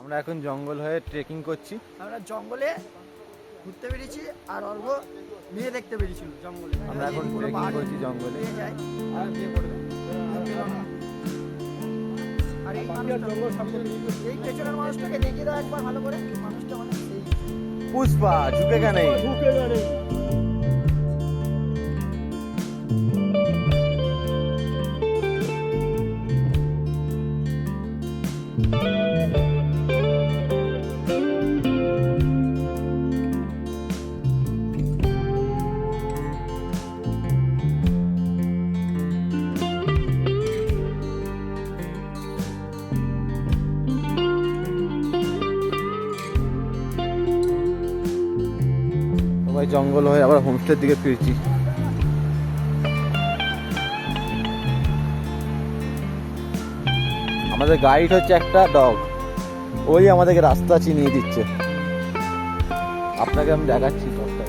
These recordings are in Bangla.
আমরা এখন জঙ্গল হয়ে ট্রেকিং করছি। আমরা জঙ্গলে ঘুরতে বেরিয়েছি আর অর্ঘ মেয়ে দেখতে বেরিয়েছিল জঙ্গলে। আমরা এখন ট্রেকিং করছি জঙ্গলে। যাই আর বিয়ে করবে আর এই এই পেছনের মানুষটাকে দেখিয়ে দাও একবার ভালো করে। মানুষটা মানে সেই পুষ্পা ঝুঁকে কেন সবাই জঙ্গল হয়ে আবার হোমস্টের দিকে ফিরছি। আমাদের গাইড হচ্ছে একটা ডগ, ওই আমাদেরকে রাস্তা চিনিয়ে দিচ্ছে। আপনাকে আমি দেখাচ্ছি ডগটা।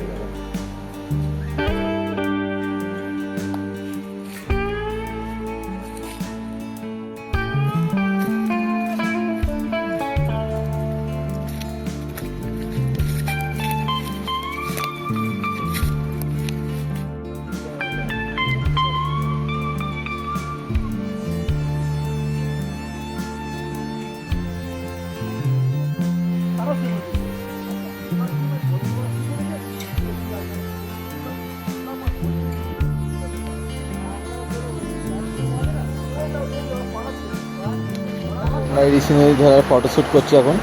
আমরা এই ঋষি নদীর ধারে ফটোশ্যুট করছি এখন।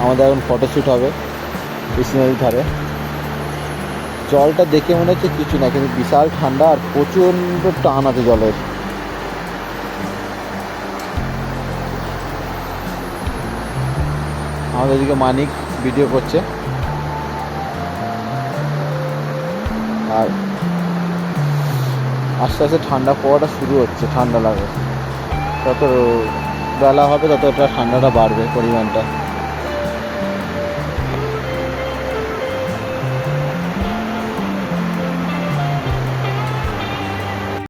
আমাদের এখন ফটোশ্যুট হবে ঋষি নদীর ধারে। জলটা দেখে মনে হচ্ছে কিছু না, কিন্তু বিশাল ঠান্ডা আর প্রচণ্ড টান আছে জলের। আমাদের এদিকে মানিক ভিডিও করছে আর আস্তে আস্তে ঠান্ডা পড়াটা শুরু হচ্ছে। ঠান্ডা লাগে, যত বেলা হবে তত ঠান্ডাটা বাড়বে পরিমাণটা।